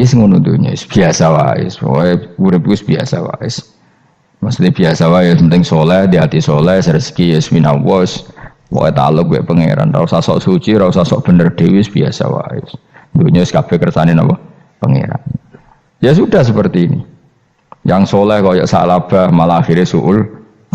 Is ngono dunya, biasa wae, urip wis biasa wae. Maksudnya biasa wae, penting soleh, di hati soleh, rezeki wis minawos, wae taluk wae pangeran, ora usah sok suci, ora usah sok bener dhewe biasa wae. Dunya wis kabeh kersane napa? Pangeran. Ya sudah seperti ini. Yang soleh kaya Salabah malah akhirnya suul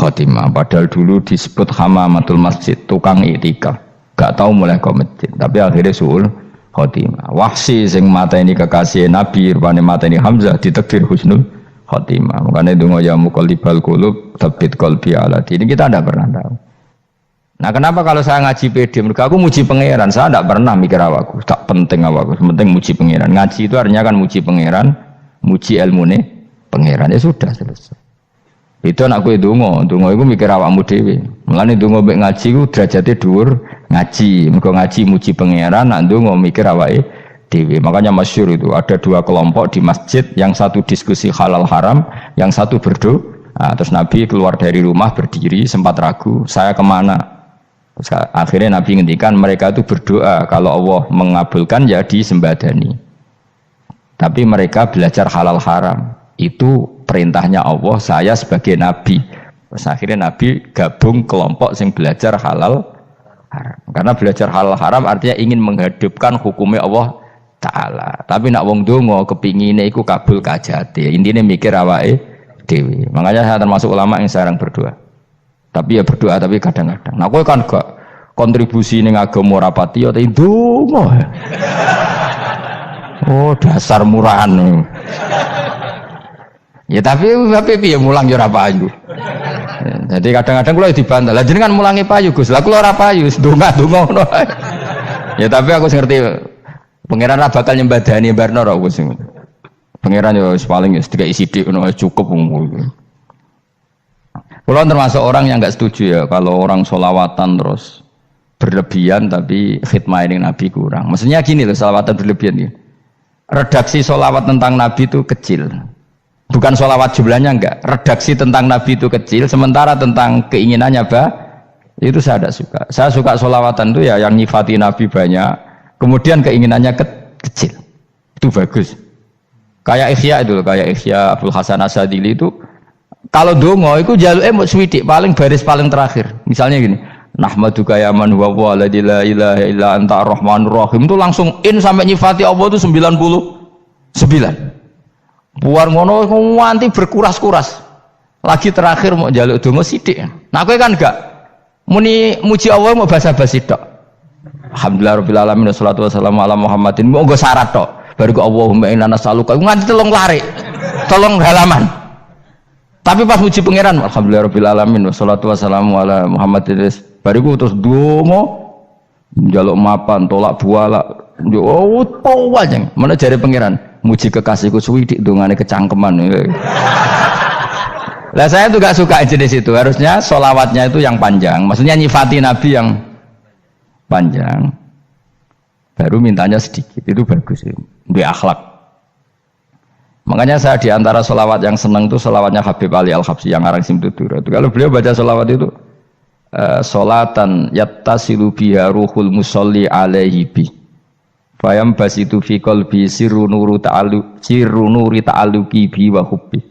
khotimah. Padahal dulu disebut hamamatul masjid, tukang iktikaf. Gak tahu mulai ke masjid, tapi akhirnya suul khotimah. Wahsi sing mateni kekasih Nabi, rupane mateni Hamzah ditakdir husnul khotimah. Makanya donga ya muqallibal qulub tsabbit qalbi ala dini. Kita tidak pernah tahu. Nah, kenapa kalau saya ngaji PD? Mereka aku muji pangeran, saya tidak pernah mikir awakku, tak penting awakku, penting muji pangeran. Ngaji itu artinya kan muji pangeran, muji ilmune pangeran, ya sudah selesai. Itu anakku donga itu mikir awakmu dhewe. Mulane donga mek ngaji ku derajate dhuwur ngaji. Mergo ngaji muji pangeran, nak donga mikir awake dhewe. Makanya masyhur itu ada dua kelompok di masjid, yang satu diskusi halal haram, yang satu berdoa. Nah, terus Nabi keluar dari rumah berdiri, sempat ragu, saya kemana? Terus akhirnya Nabi ngendikan mereka itu berdoa, kalau Allah mengabulkan ya disembadani. Tapi mereka belajar halal haram. Itu perintahnya Allah, saya sebagai Nabi. Terus akhirnya Nabi gabung kelompok yang belajar halal haram. Karena belajar halal haram artinya ingin menghidupkan hukumnya Allah Ta'ala. Tapi nak wong donga kepingine iku kabul kajate. Intine mikir awake dhewe. Makanya saya termasuk ulama yang jarang berdoa. Tapi ya berdoa tapi kadang-kadang. Nah kowe kan gak kontribusi ning agama ora pati ya ndonga. Oh dasar murahan. Ya tapi piye mulang ya ora payu. Jadi kadang-kadang kula dibantah. Lah jenengan mulangi payu Gus. Lah kula ora payu, ndonga-ndonga ngono. Ya tapi aku ngerti pangeran ra bakal nyembadani barno ora Gus. Pangeran yo paling wis dikai sithik ngono cukup ngono. Kula termasuk orang yang enggak setuju ya kalau orang sholawatan terus berlebihan tapi khidmah ini Nabi kurang. Maksudnya gini loh, sholawatan berlebihan ya. Redaksi sholawat tentang Nabi itu kecil. Bukan sholawat jumlahnya enggak, redaksi tentang Nabi itu kecil, sementara tentang keinginannya itu saya tidak suka. Saya suka sholawatan itu ya yang nyifati Nabi banyak, kemudian keinginannya kecil, itu bagus. Kayak Ikhya itu, kayak Ikhya Abdul Hasan Asadili itu, kalau dongo itu jaluknya mau swidik, paling baris paling terakhir. Misalnya gini, Nahmaduka ya man huwa la ilaha illa anta ar-rahmanur rahim, itu langsung in sampai nyifati Allah itu 99. Buar ngono nganti berkuras-kuras. Lagi terakhir mau njaluk donga sithik. Nah kowe kan enggak muni muji Allah mau basa-basi tok. Alhamdulillahirabbil alamin wassalatu wassalamu ala Muhammadin. Mau nggo syarat tok. Baru ke Allahumma inna nas'aluka nganti telung lari. Telung halaman. Tapi pas muji pangeran alhamdulillahirabbil alamin wassalatu wassalamu ala Muhammadin. Bariku terus donga njaluk mapan tolak buala. Oh, wajeng. Mana jare pangeran? Muji kekasihku suwidik dongane kecangkeman. Lah saya tuh gak suka jenis itu. Harusnya sholawatnya itu yang panjang. Maksudnya nyifati Nabi yang panjang. Baru mintanya sedikit. Itu bagus ya. Di akhlak. Makanya saya diantara sholawat yang senang itu sholawatnya Habib Ali Al-Habsyi yang arang Simtutur. Kalau beliau baca sholawat itu sholatan yattasilu biha ruhul musolli alaihi bi. Fayam basitu fi qalbi sirru nuri ta'alluqi bi wa hubbi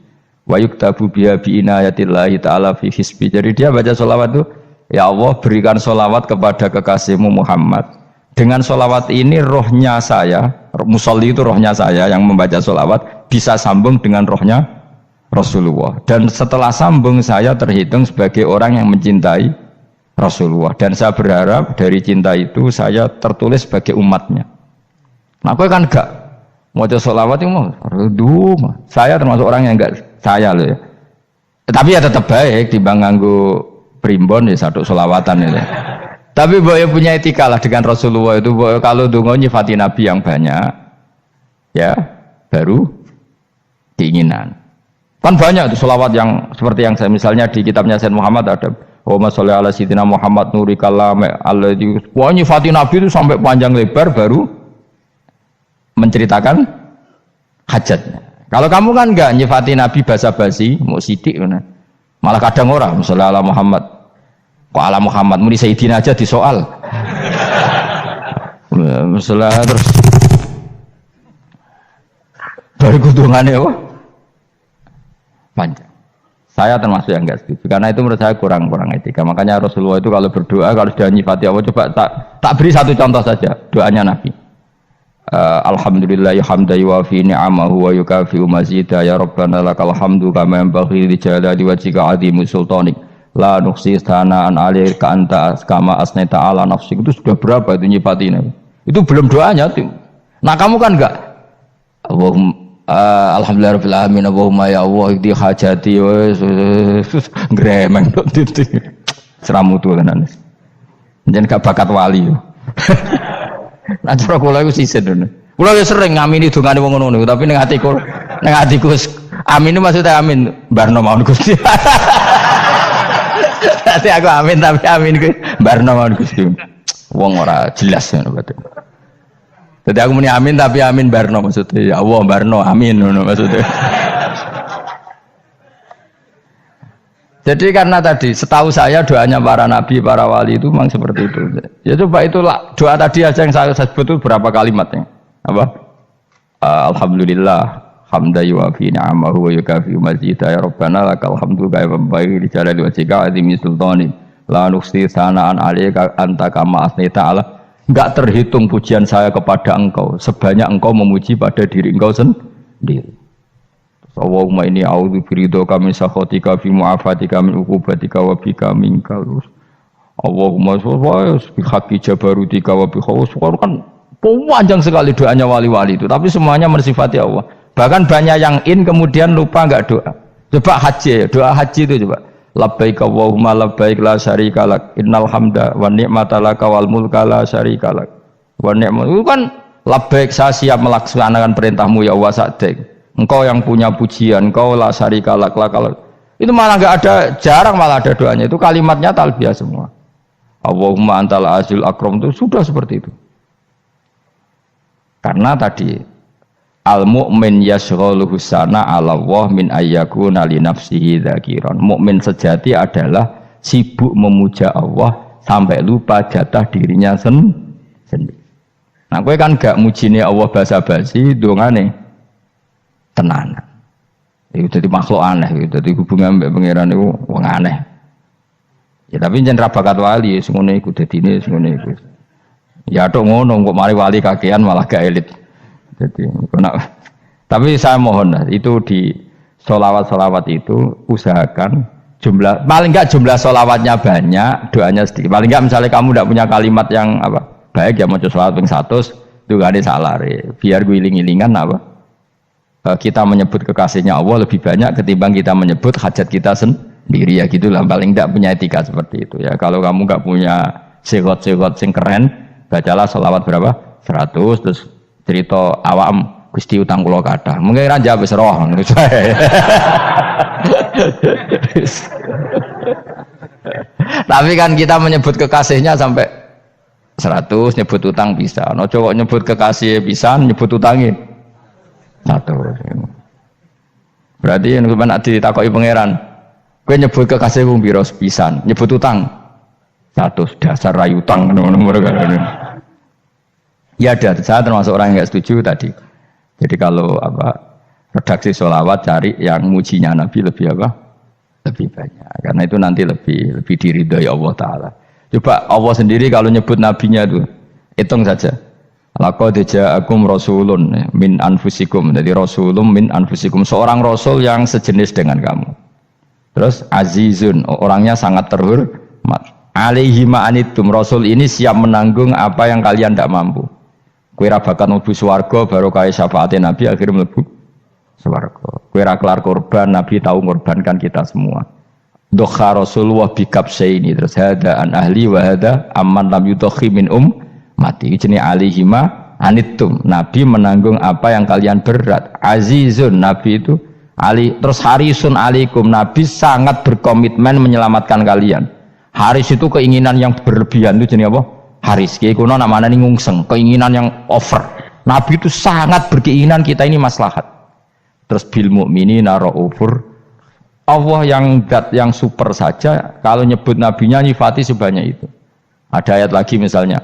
wa yuktabu biha bi inayatillahi ta'ala fi hisbi. Jadi dia baca sholawat itu, ya Allah berikan sholawat kepada kekasihmu Muhammad. Dengan sholawat ini rohnya saya, musolli itu rohnya saya yang membaca sholawat bisa sambung dengan rohnya Rasulullah. Dan setelah sambung saya terhitung sebagai orang yang mencintai Rasulullah. Dan saya berharap dari cinta itu saya tertulis sebagai umatnya. Nah, aku kan enggak mau sholawat itu mau saya termasuk orang yang enggak saya loh ya. Tapi ya tetap baik timbang nganggo primbon ya satu sholawatan itu. Tapi boleh punya etika lah dengan Rasulullah itu. Boleh kalau dongo nyifati Nabi yang banyak, ya baru keinginan. Kan banyak itu sholawat yang seperti yang saya misalnya di kitabnya Sayyid Muhammad ada. Allahumma sholli ala sayyidina Muhammad nuri kalam alladzi. Wah nyifati Nabi itu sampai panjang lebar baru menceritakan hajatnya. Kalau kamu kan enggak nyifati Nabi basa-basi, mau sidik malah kadang orang misalnya ala Muhammad, kok ala Muhammad muni Sayyidina aja disoal. Misalnya terus Baru kudungannya apa? Panjang. Saya termasuk yang enggak setuju karena itu menurut saya kurang etika. Makanya Rasulullah itu kalau berdoa kalau sudah nyifati Allah coba tak beri satu contoh saja doanya Nabi. Alhamdulillah hamdan yuwafi ni'amahu wa yukafi'u mazida ya rabbana lakal hamdu kama yanbaghi li jalali wajhika 'azimi sultanik la nuhsi thana'an 'alaika anta kama asnaita 'ala nafsik. Itu sudah berapa itu nyifatinya? Itu belum doanya tuh. Nah kamu kan enggak Alhamdulillah rabbil alamin Allahumma ya Allah iki hajati wis gremeng tok titik seramutu tenan. Njen gak bakat wali. Nah cara kula iku sisen ngono. Kula ya sering ngamini dongane wong ngono tapi ning atiku amin itu maksudnya amin barno mawon Gusti. Dadi aku amin tapi amin ku barno mawon Gusti. Wong ora jelas ngono berarti. Jadi aku muni amin tapi amin barno maksudnya ya Allah barno amin ngono maksudnya. Jadi karena tadi setahu saya doanya para nabi, para wali itu memang seperti itu. Ya coba itulah doa tadi aja yang saya sebut itu berapa kalimatnya? Apa? Alhamdulillah hamdan yuwafi ni'amahu wa yukafi mazida ya rabbana lakal hamdu kama yanbaghi li jalali wajhika 'azimi sultanik la nuhsi thana'an 'alaika anta kama asnaita 'ala. Enggak terhitung pujian saya kepada engkau sebanyak engkau memuji pada diri engkau sendiri. Allahumma inni a'udzu biridhoka min sakhatika fi mu'afatika min uqubatika wa bika minkal. Allahumma sholli bi haqqi jabarutika wa bi khawfika. Kan panjang sekali doanya wali-wali itu, tapi semuanya mensifati Allah. Bahkan banyak yang kemudian lupa enggak doa. Coba haji, doa haji itu coba. Labbaik Allahumma labbaik la syarika lak innal hamda wa ni'mata laka wal mulka la syarika lak. Wa ni'matu itu kan labbaik saya siap melaksanakan perintahmu ya Allah sa'dik. Engkau yang punya pujian, engkau la syarika lak. Itu malah enggak ada, jarang malah ada doanya. Itu kalimatnya talbiyah semua. Allahumma antal azil akram itu sudah seperti itu. Karena tadi al-mu'min yashghaluhu sana 'ala Allah min ayyakuna li nafsihi dzakiran. Mukmin sejati adalah sibuk memuja Allah sampai lupa jatah dirinya sendiri. Nah, kowe kan gak mujine Allah basa-basi, dongane tenanan. Itu jadi makhluk aneh, itu jadi hubungan mbek pangeran itu wong aneh. Ya tapi jan ra bakat wali, ngono iku dadine ngono iku. Ya tok ngono kok mari wali kakean malah gak elit. Jadi tapi saya mohon itu di sholawat itu usahakan jumlah paling enggak jumlah sholawatnya banyak, doanya sedikit. Paling enggak misalnya kamu tidak punya kalimat yang apa baik ya mau sholawat ping 100 itu gak ada salah biar gue iling-ilingan apa kita menyebut kekasihnya Allah lebih banyak ketimbang kita menyebut hajat kita sendiri ya gitulah. Paling enggak punya etika seperti itu ya. Kalau kamu enggak punya segot-segot sing keren, bacalah sholawat berapa 100 terus cerita awam Gusti utang kula kathah. Mungkin ra jawab wis roh ngono sae. Tapi kan kita menyebut kekasihnya sampai 100, nyebut utang bisa. Ojo kok nyebut kekasih pisan, nyebut utangin 100. Berarti yen sampeyan ditakoki pangeran, kowe nyebut kekasih wong pira pisan, nyebut utang 100 dasar rayu utang ngono mereka. Ya ada, saya termasuk orang yang nggak setuju tadi. Jadi kalau redaksi sholawat cari yang mujinya Nabi lebih lebih banyak. Karena itu nanti lebih diridhoi Allah Taala. Coba Allah sendiri kalau nyebut nabinya itu hitung saja. Laqad ja'akum rasulun min anfusikum. Jadi rasulun min anfusikum, seorang rasul yang sejenis dengan kamu. Terus azizun, orangnya sangat terhormat. Alaihi ma'anitum, rasul ini siap menanggung apa yang kalian tidak mampu. Kowe ra bakat mlebu swarga baru kaya syafaate Nabi akhirnya mlebu swarga. Kowe ra kelar korban, Nabi tahu mengorbankan kita semua. Dokha Rasulullah bikabsaini terus hada an ahli wa hada amman lam yudokhi min mati. Jenenge alihima anittum. Nabi menanggung apa yang kalian berat. Azizun, Nabi itu ali terus harisun alaikum. Nabi sangat berkomitmen menyelamatkan kalian. Haris itu keinginan yang berlebihan itu jenenge apa? Haris, kiai kuno namanya nih ngungseng, keinginan yang over. Nabi itu sangat berkeinginan kita ini maslahat. Terus bil mukminina raufur. Allah yang super saja kalau nyebut nabinya nyifati sebanyak itu. Ada ayat lagi misalnya,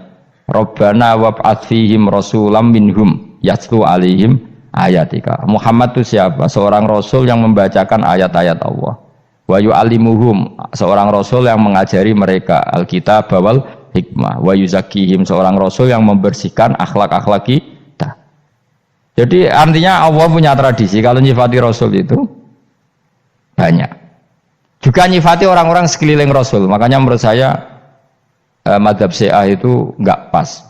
Rabbana wab'ats fihim rasulam minhum yatlu alaihim ayatika. Muhammad itu siapa? Seorang rasul yang membacakan ayat-ayat Allah. Wa yu'allimuhum, seorang rasul yang mengajari mereka alkitab wal hikmah. Wa yuzakkihim, seorang rasul yang membersihkan akhlak-akhlak kita. Jadi artinya Allah punya tradisi kalau nyifati rasul itu banyak. Juga nyifati orang-orang sekeliling rasul. Makanya menurut saya mazhab Syiah itu enggak pas.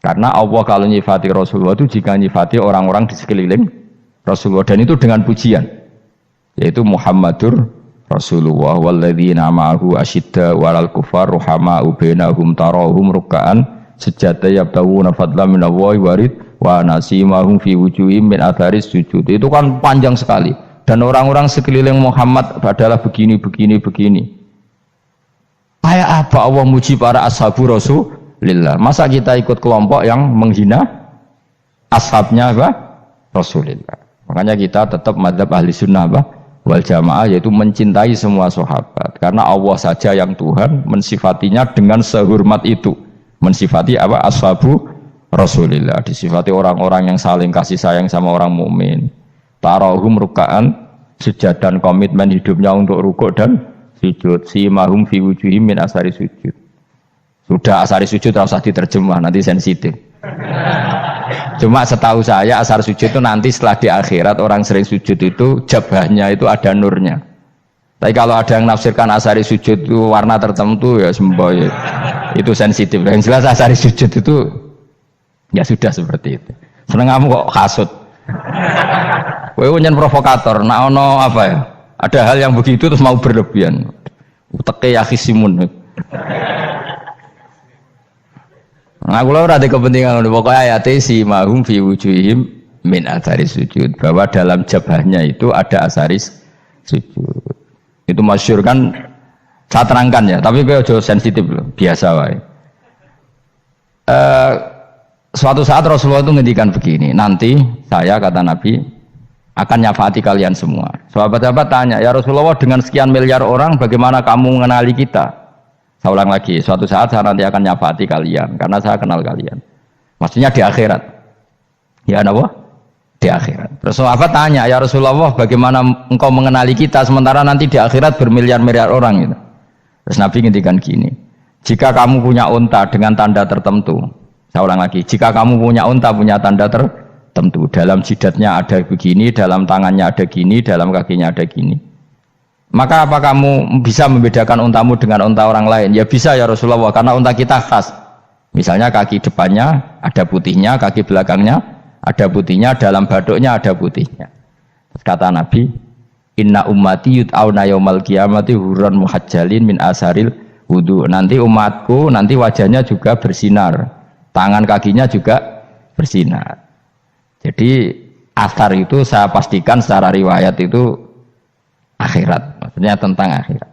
Karena Allah kalau nyifati Rasulullah itu jika nyifati orang-orang di sekeliling Rasulullah, dan itu dengan pujian, yaitu Muhammadur Rasulullah walladzina ma'ahu asyidda walal kufar ruhama'u bainahum tarahum ruk'an sujada yabtaguna fadlan minallahi warid wa nasimahum fi wujuhim min atharis sujud. Itu kan panjang sekali, dan orang-orang sekeliling Muhammad adalah begini. Kayak apa Allah muji para ashabu Rasulillah? Masa kita ikut kelompok yang menghina ashabnya apa? Rasulillah. Makanya kita tetap mazhab ahli sunnah apa? Wal jamaah, yaitu mencintai semua sahabat. Karena Allah saja yang Tuhan mensifatinya dengan sehormat itu. Mensifati apa? Ashabu Rasulillah. Disifati orang-orang yang saling kasih sayang sama orang mukmin. Tarahum ruka'an, sujud dan komitmen hidupnya untuk rukuk dan sujud. Simahum fi wujuhim min asari sujud. Sudah asari sujud tidak usah diterjemah, nanti sensitif. Cuma setahu saya asar sujud itu nanti setelah di akhirat orang sering sujud itu jabahnya itu ada nurnya. Tapi kalau ada yang nafsirkan asari sujud itu warna tertentu ya semboy. Itu sensitif. Yang jelas asari sujud itu ya sudah seperti itu. Seneng kamu kok kasut. Kowe nyen provokator, nak ono apa ya? Ada hal yang begitu terus mau berlebihan. Uteke ya khisimun. Nah, kula ora ada kepentingan pokoknya ayat si mahum fi wujuhim min athari sujud, bahwa dalam jabahnya itu ada asaris sujud. Itu masyhur kan, saya terangkan ya, tapi kowe aja sensitif loh, biasa wae. Suatu saat Rasulullah itu ngendikan begini, nanti saya kata Nabi akan nyafaati kalian semua. Sahabat-sahabat tanya, ya Rasulullah dengan sekian miliar orang bagaimana kamu mengenali kita? Saya ulang lagi, suatu saat saya nanti akan nyafaati kalian karena saya kenal kalian. Maksudnya di akhirat. Ya apa? Di akhirat. Terus sahabat tanya, ya Rasulullah bagaimana engkau mengenali kita sementara nanti di akhirat bermiliar-miliar orang gitu. Terus Nabi ngendikan gini, jika kamu punya unta dengan tanda tertentu, saya ulang lagi, jika kamu punya unta punya tanda tertentu, dalam jidatnya ada begini, dalam tangannya ada gini, dalam kakinya ada gini, maka apa kamu bisa membedakan untamu dengan unta orang lain? Ya bisa ya Rasulullah, karena unta kita khas. Misalnya kaki depannya ada putihnya, kaki belakangnya ada putihnya, dalam baduknya ada putihnya. Kata Nabi, inna ummati yut'auna yaumal qiyamati hurran muhajjalin min asaril wudu. Nanti umatku nanti wajahnya juga bersinar, tangan kakinya juga bersinar. Jadi asar itu saya pastikan secara riwayat itu akhirat, maksudnya tentang akhirat.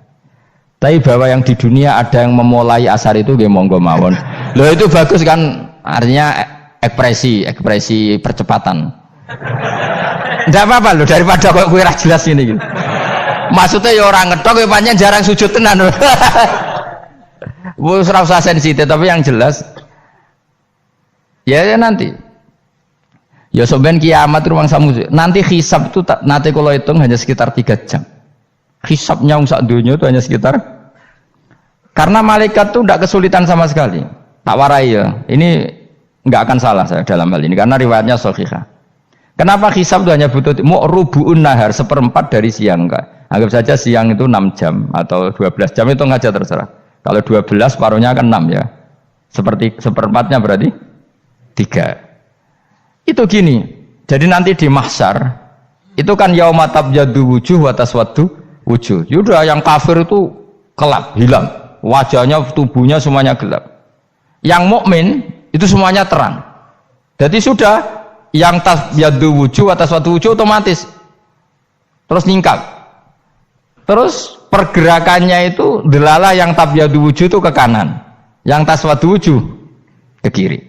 Tapi bahwa yang di dunia ada yang memulai asar itu nggih monggo mawon. Loh itu bagus kan, artinya ekspresi percepatan. Enggak apa-apa loh, daripada kok kowe ra jelas ini gitu. Maksudnya ya orang ngetok kowe pancen jarang sujud tenan. Wis ora usah sensitif, tapi yang jelas ya nanti. Ya soben kiamat ruang samu. Nanti hisab itu nanti kalau hitung hanya sekitar 3 jam. Hisabnya sak dunia itu hanya sekitar, karena malaikat itu tidak kesulitan sama sekali. Tak warai ya. Ini enggak akan salah saya dalam hal ini karena riwayatnya sahihah. Kenapa hisab itu hanya butuh rubu'un nahar, 1/4 dari siang enggak? Anggap saja siang itu 6 jam atau 12 jam, itu aja terserah. Kalau 12 paruhnya kan 6 ya. Seperti 1/4-nya berarti 3. Itu gini. Jadi nanti di mahsyar itu kan yauma tabyaddu wujuh wa taswaddu wujuh. Yaudah yang kafir itu gelap, hilang. Wajahnya, tubuhnya semuanya gelap. Yang mukmin itu semuanya terang. Jadi sudah yang tabyaddu wujuh wa taswaddu wujuh otomatis terus nyingkap. Terus pergerakannya itu delala yang tabyaddu wujuh itu ke kanan, yang taswaddu wujuh ke kiri.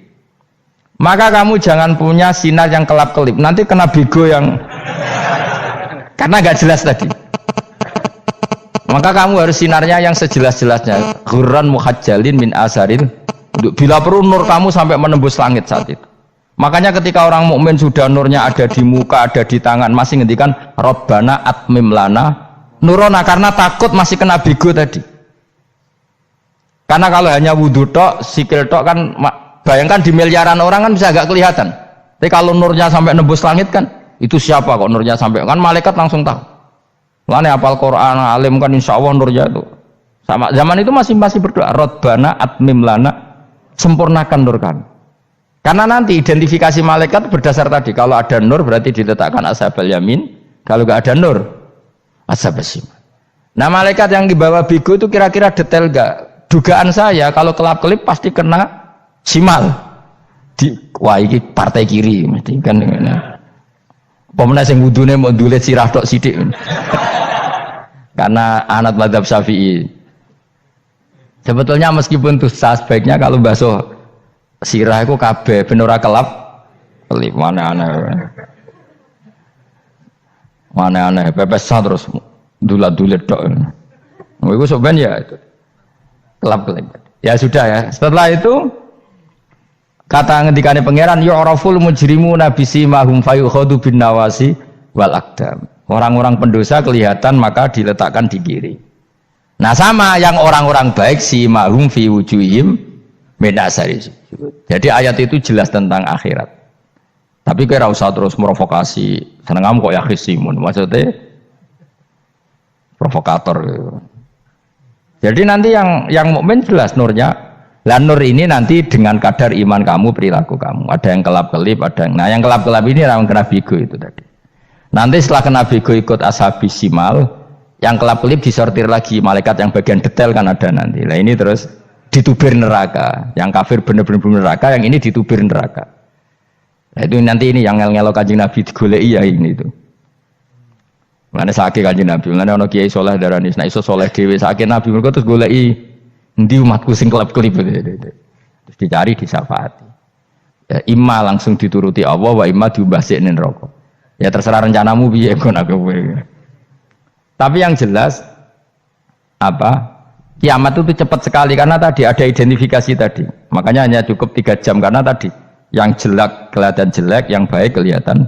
Maka kamu jangan punya sinar yang kelap-kelip, nanti kena bego yang karena nggak jelas tadi. Maka kamu harus sinarnya yang sejelas-jelasnya, ghurran muhajjalin min asaril. Bila perlu nur kamu sampai menembus langit saat itu. Makanya ketika orang mukmin sudah nurnya ada di muka, ada di tangan, masih ngendikan Rabbana atmim lana nurona, karena takut masih kena bigo tadi. Karena kalau hanya wudhu tok, sikil tok kan, bayangkan di miliaran orang kan bisa agak kelihatan. Tapi kalau nurnya sampai nembus langit kan, itu siapa kok nurnya sampai, kan malaikat langsung tahu. Makanya hafal Quran, alim kan insya Allah nurnya itu. Sama zaman itu masih berdoa, Rabbana atmim lana, sempurnakan nur kami. Karena nanti identifikasi malaikat berdasar tadi, kalau ada nur berarti diletakkan ashabal yamin, kalau nggak ada nur ashabal shimal. Nah malaikat yang dibawa bigo itu kira-kira detail nggak? Dugaan saya kalau kelap-kelip pasti kena simal. Wah ini partai kiri, mesti kan. Pemenang yang wudhunya mau dulet sirah tok sidik. Karena anak mazhab Syafi'i. Sebetulnya meskipun tuh sebaiknya kalau basuh sirah itu kabeh ben ora kelip mana aneh pepesan terus dulat-dulet tok. Iku soben ya itu. Kelip. Ya sudah ya. Setelah itu kata ngendikane pangeran yu'raful mujrimuna bisimahum fayukhadu bin nawasi wal aqdam. Orang-orang pendosa kelihatan maka diletakkan di kiri. Nah sama yang orang-orang baik simahum fi wujuhim min asari. Jadi ayat itu jelas tentang akhirat. Tapi kira usah terus provokasi. Seneng kamu kok ya khisimun. Maksudnya provokator. Jadi nanti yang mukmin jelas nurnya. Lah nur ini nanti dengan kadar iman kamu, perilaku kamu. Ada yang kelap-kelip, ada yang. Nah yang kelap-kelip ini orang kena bigo itu tadi. Nanti setelah kena bigo ikut ashabis simal, yang kelap-kelip disortir lagi malaikat yang bagian detail kan ada nanti. Nah ini terus ditubir neraka, yang kafir bener-bener neraka, yang ini ditubir neraka. Nah, itu nanti ini yang ngel-ngelok Kanjeng Nabi digoleki ya ini itu. Mana sakit Kanjeng Nabi, mana ono kiai soleh darani, nah iso soleh dhewe sakit Nabi mergo terus goleki endi umatku sing kelep-kelip terus dicari disyafaati. Ya imma langsung dituruti Allah wa imma diubasik ning neraka. Ya terserah rencanamu piye kon aku kowe. Tapi yang jelas apa? Kiamat itu cepat sekali karena tadi ada identifikasi tadi. Makanya hanya cukup 3 jam karena tadi yang jelek kelihatan jelek, yang baik kelihatan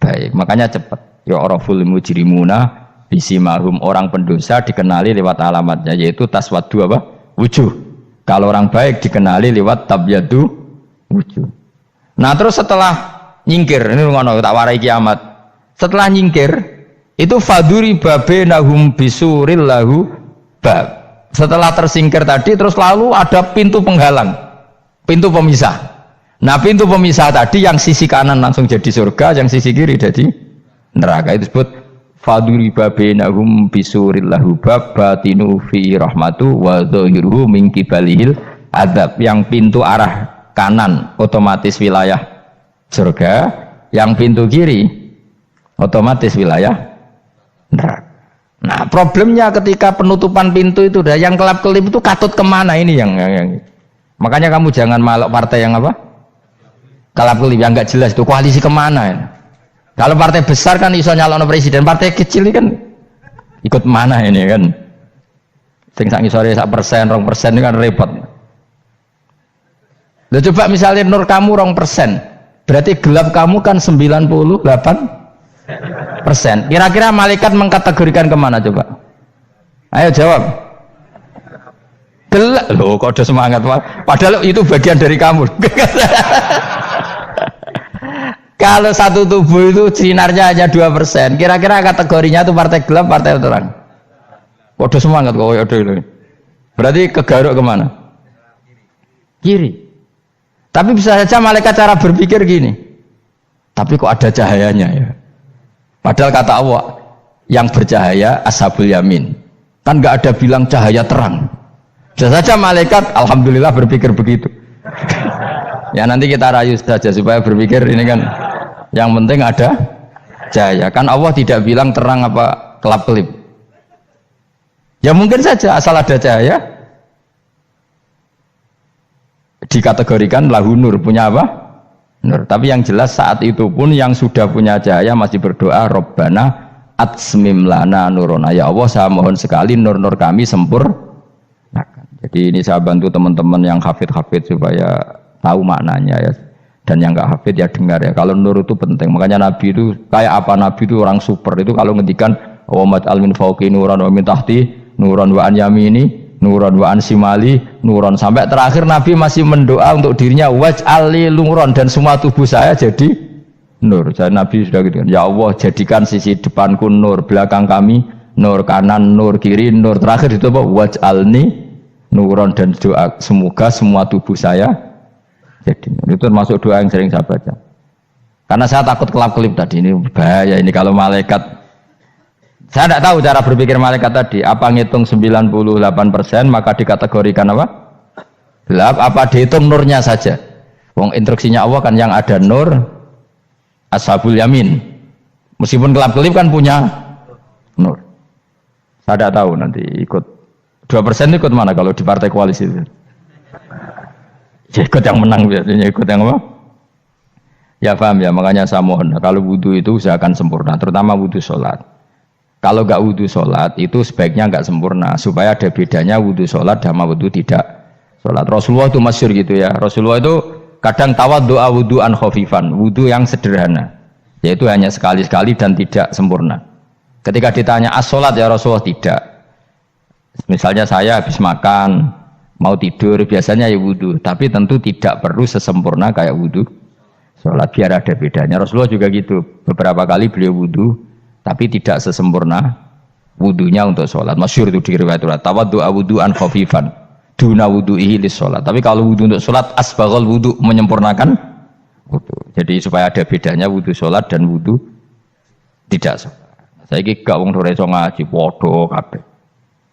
baik. Makanya cepat. Ya araful mujrimuna bisimahum, orang pendosa dikenali lewat alamatnya yaitu taswaddu apa? Wujuh. Kalau orang baik dikenali lewat tabyadu wujuh. Nah, terus setelah nyingkir, ini ngono tak warai kiamat. Setelah nyingkir itu faduri babenahum bisuril lahu bab. Setelah tersingkir tadi terus lalu ada pintu penghalang, pintu pemisah. Nah pintu pemisah tadi yang sisi kanan langsung jadi surga, yang sisi kiri jadi neraka. Itu disebut faduri babenahum bisuril lahu bab batinu fi rahmatu wa dhahiruhu min qibalihil adzab. Yang pintu arah kanan otomatis wilayah surga, yang pintu kiri otomatis wilayah neraka. Nah problemnya ketika penutupan pintu itu dah yang kelap-kelip itu katut kemana ini yang makanya kamu jangan malok partai yang apa kelap-kelip yang nggak jelas itu koalisi kemana ya? Kalau partai besar kan iso nyalon presiden, partai kecil ini kan ikut mana ini kan sing sak ngisore 1%, 2% ini kan repot. Loh, coba misalnya nur kamu 2%, berarti gelap kamu kan 98%. Kira-kira malaikat mengkategorikan kemana coba? Ayo jawab. Gelap. Loh kok ada semangat Pak? Padahal itu bagian dari kamu. Kalau satu tubuh itu sinarnya hanya 2%, kira-kira kategorinya itu partai gelap, partai terang. Kok ada semangat kok ada itu. Berarti kegaruk kemana? Kiri. Tapi bisa saja malaikat cara berpikir gini. Tapi kok ada cahayanya ya? Padahal kata Allah yang bercahaya ashabul yamin. Kan nggak ada bilang cahaya terang. Bisa saja malaikat alhamdulillah berpikir begitu. Ya nanti kita rayu saja supaya berpikir ini kan yang penting ada cahaya. Kan Allah tidak bilang terang apa kelap-kelip. Ya mungkin saja asal ada cahaya dikategorikan lahu nur, punya apa? Nur. Tapi yang jelas saat itu pun yang sudah punya cahaya masih berdoa Rabbana atsmim lana nurona, ya Allah saya mohon sekali nur-nur kami sempurnakan. Jadi ini saya bantu teman-teman yang hafid supaya tahu maknanya ya. Dan yang nggak hafid ya dengar ya. Kalau nur itu penting. Makanya Nabi itu kayak apa? Nabi itu orang super. Itu kalau ngendikan Muhammad al min fauqi nuran wa min tahti nuran wa an yamini nuran wa an simali nuran, sampai terakhir Nabi masih mendoa untuk dirinya waj'alli nuran, dan semua tubuh saya jadi nur. Jadi Nabi sudah gitu kan. Ya Allah, jadikan sisi depanku nur, belakang kami nur, kanan nur, kiri nur. Terakhir itu apa? Waj'alni nuran, dan doa semoga semua tubuh saya jadi nur. Itu termasuk doa yang sering saya baca. Karena saya takut kelap-kelip tadi, ini bahaya ini kalau malaikat. Saya tidak tahu cara berpikir malaikat tadi. Apa ngitung 98% maka dikategorikan apa? Gelap. Apa dihitung nurnya saja? Wong instruksinya Allah kan yang ada nur ashabul yamin. Meskipun kelap-kelip kan punya nur. Saya tidak tahu nanti ikut 2% ikut mana kalau di partai koalisi itu. Ya, ikut yang menang biasanya, ikut yang apa? Ya paham ya, makanya saya mohon kalau wudhu itu usahakan sempurna, terutama wudhu sholat. Kalau nggak wudhu sholat itu sebaiknya nggak sempurna, supaya ada bedanya wudhu sholat sama wudhu tidak sholat. Rasulullah itu masyhur gitu ya, Rasulullah itu kadang tawaddu'a wudhu'an khafifan, wudhu yang sederhana, yaitu hanya sekali-sekali dan tidak sempurna. Ketika ditanya as-sholat ya Rasulullah, tidak. Misalnya saya habis makan mau tidur biasanya ya wudhu, tapi tentu tidak perlu sesempurna kayak wudhu sholat, biar ada bedanya. Rasulullah juga gitu, beberapa kali beliau wudhu tapi tidak sesempurna wudhunya untuk sholat. Masyhur itu di riwayat tawaddu'a wudhu'an khafifan duna wudhu'ihi lis sholat. Tapi kalau wudhu untuk sholat asbaghal wudhu, menyempurnakan wudhu. Jadi supaya ada bedanya wudhu sholat dan wudhu tidak sholat. Saya gak wong ora iso ngaji podo kabeh.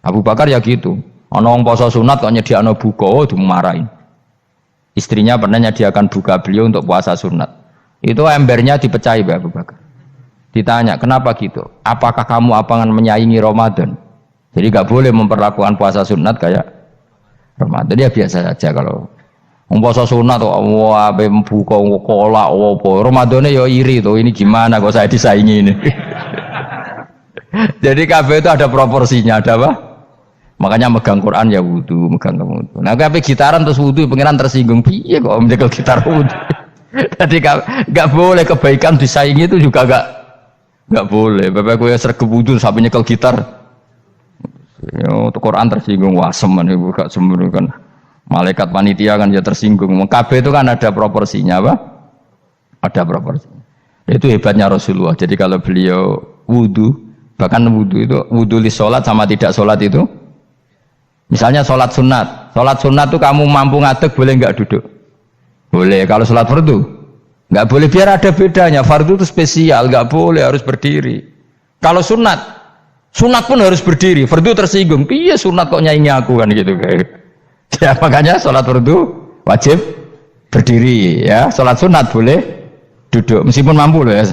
Abu Bakar ya gitu. Ana wong poso sunat kok nyediakno buka, dimarahin. Istrinya pernah nyediakan buka beliau untuk puasa sunat. Itu embernya dipecahi Abu Bakar. Ditanya, kenapa gitu? Apakah kamu akan menyaingi Ramadan? Jadi gak boleh memperlakukan puasa sunat kayak Ramadan. Ya biasa saja kalau puasa sunat kok wah buka kolak apa. Ramadannya ya iri tuh, ini gimana kok saya disaingi ini. Jadi kabeh itu ada proporsinya, ada apa? Makanya megang Quran ya wudu, megang wudu. Nah, kabeh gitaran terus wudu, pengiran tersinggung. Piye kok menjegal gitar wudu? Jadi gak boleh kebaikan disaingi, itu juga gak boleh. Bapak gue sergep wudu sampai nyekel gitar. Ya, Quran tersinggung, wah semen ibu gak sembunyi kan. Malaikat panitia kan ya tersinggung. Kabeh itu kan ada proporsinya, apa? Ada proporsinya. Itu hebatnya Rasulullah. Jadi kalau beliau wudu, bahkan wudu itu wudu li sholat sama tidak sholat itu. Misalnya sholat sunat itu kamu mampu ngadeg boleh nggak duduk? Boleh. Kalau sholat fardu nggak boleh, biar ada bedanya. Fardu itu spesial, nggak boleh, harus berdiri. Kalau sunat pun harus berdiri. Fardu tersinggung, iya sunat kok nyaingi aku kan gitu kayak. Ya makanya sholat fardu wajib berdiri ya. Sholat sunat boleh duduk meskipun mampu loh ya.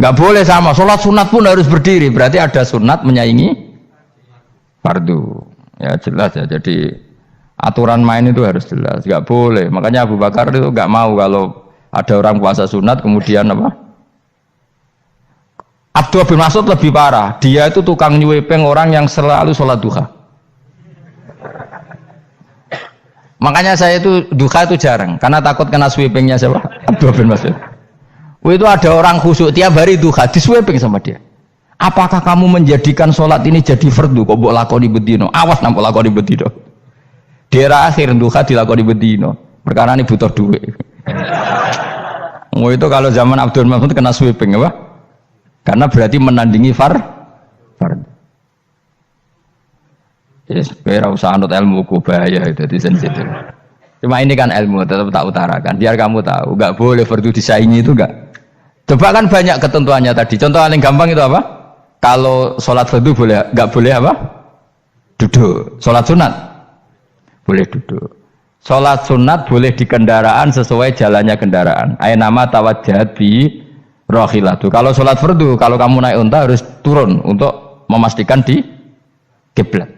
Nggak boleh sama. Sholat sunat pun harus berdiri. Berarti ada sunat menyaingi fardu. Ya jelas ya, jadi aturan main itu harus jelas, nggak boleh. Makanya Abu Bakar itu nggak mau kalau ada orang puasa sunat kemudian apa? Abdullah bin Mas'ud lebih parah, dia itu tukang nyuwepeng orang yang selalu sholat duha. Makanya saya itu duha itu jarang, karena takut kena sweepingnya siapa? Abdullah bin Mas'ud. Itu ada orang khusyuk tiap hari duha, diswepeng sama dia. Apakah kamu menjadikan sholat ini jadi fardu? Kok mbok lakoni bedino? Awas nampak lakoni bedino. Daerah akhir duha dilakoni bedino. Perkara ini butuh duit. Itu kalau zaman Abdul Mahmud kena sweeping apa? Karena berarti menandingi fardu. Yes, kira usah anut ilmu ku bahaya itu di sensitif. Cuma ini kan ilmu tetap tak utarakan. Biar kamu tahu, nggak boleh fardu disaingi itu nggak. Coba kan banyak ketentuannya tadi. Contoh paling gampang itu apa? Kalau sholat fardu boleh, nggak boleh apa? Duduk. Sholat sunat boleh duduk. Sholat sunat boleh di kendaraan sesuai jalannya kendaraan. Nama tawajjahat bi rohilatu. Kalau sholat fardu, kalau kamu naik unta harus turun untuk memastikan di kiblat.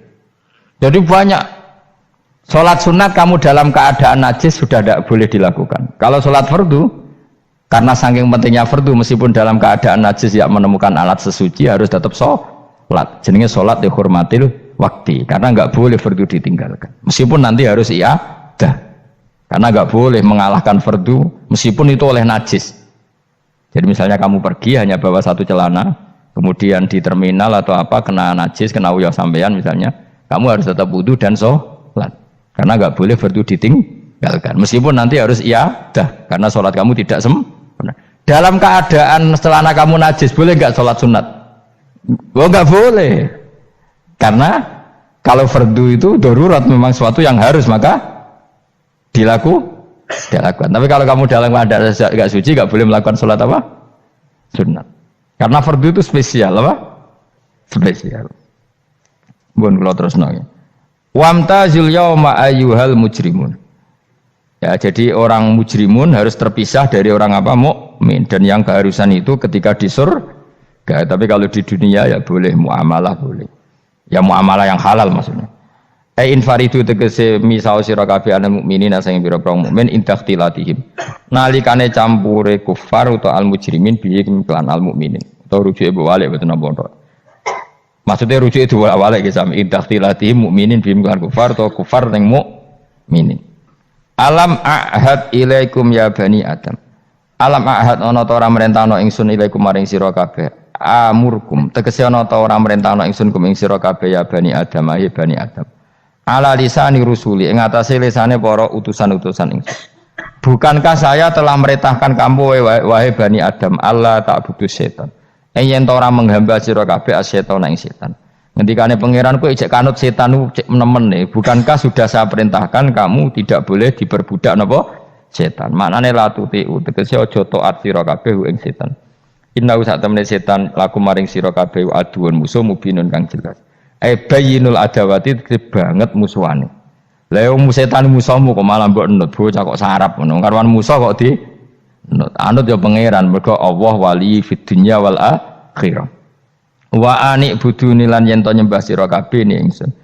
Jadi banyak sholat sunat kamu dalam keadaan najis sudah tidak boleh dilakukan. Kalau sholat fardu, karena saking pentingnya fardu, meskipun dalam keadaan najis ya menemukan alat sesuci harus tetap sholat. Jenenge sholat dihormatil waktu, karena nggak boleh fardu ditinggalkan. Meskipun nanti harus iadah, Karena nggak boleh mengalahkan fardu meskipun itu oleh najis. Jadi misalnya kamu pergi hanya bawa satu celana, kemudian di terminal atau apa kena najis, kena uyah sampean misalnya, kamu harus tetap wudu dan sholat. Karena nggak boleh fardu ditinggalkan. Meskipun nanti harus iyadah karena sholat kamu tidak sempurna. Dalam keadaan celana kamu najis boleh nggak sholat sunat? Oh nggak boleh. Karena kalau fardu itu darurat memang sesuatu yang harus maka dilakukan. Tapi kalau kamu dalam keadaan nggak suci, nggak boleh melakukan sholat apa? Sunat. Karena fardu itu spesial apa? Spesial. Bun kalau terus nanya. Wamtazul yauma ayyuhal mujrimun. Ya, jadi orang mujrimun harus terpisah dari orang apa? Mukmin. Dan yang keharusan itu ketika di surga. Tapi kalau di dunia ya boleh muamalah boleh. Ya muamalah yang halal maksudnya. Infaridu tegese misau sira kabeh ana mukminin sing pira-pira mukmin intakhtilatihim nalikane campure kufar utawa al mujrimin bi iklan al mukminin utawa rujuke balik boten napa maksudnya rujuke diwalik ge sami intakhtilatihim mukminin bi iklan kufar utawa kufar ning mukminin alam ahad ilaikum ya bani adam alam ahad ana ta ora merentano ingsun ilaikum maring sira kabeh amurkum tegese ana ta ora merentano ingsun kum ing sira kabeh ya bani adam ya bani adam ala lisani rusuli ing atase lisane para utusan-utusan ingsun. Bukankah saya telah merintahkan kamu wahai Bani Adam Allah ta'budu setan. Yen ora menghamba sira kabeh asetan ing setan. Ngendikane pangeran kowe ijek kanut setan cek nemen. Bukankah sudah saya perintahkan kamu tidak boleh diperbudak napa setan. Maknane la tutiu tegese aja taat sira kabeh ing setan. Inna sak temene setan laku maring sira kabeh aduun musuh mubinun kang jelas. Bayinul adawati banget musuhane. Lah wong setan musuhmu kok malah mbok nut bocah kok sarap ngono. Karwan musuh kok di nut. Anut ya pangeran mergo Allah wali fid dunya wal akhirah. Wa ani buduni lan yen to nyembah sira kabeh ni ingsun.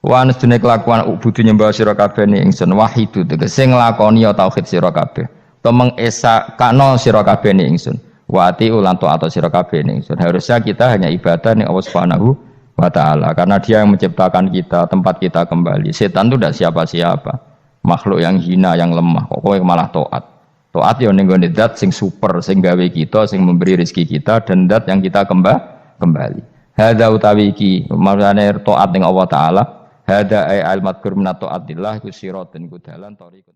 Wa anstune kelakuan budu nyembah sira kabeh ni ingsun wahidu tegese nglakoni tauhid sira kabeh. To mengesakno sira kabeh ni ingsun. Wa ati ulan taat sira kabeh ni ingsun. Harusnya kita hanya ibadah ning Allah Subhanahu wa ta'ala karena dia yang menciptakan kita tempat kita kembali. Setan itu tidak siapa-siapa makhluk yang hina yang lemah kok kowe malah taat ya ning gone zat sing super sing gawe kita sing memberi rezeki kita dan zat yang kita kembali hadza utawi iki maksudane taat ning Allah taala hadza ay al madkur min taatillah iku siratun ku dalan thariqun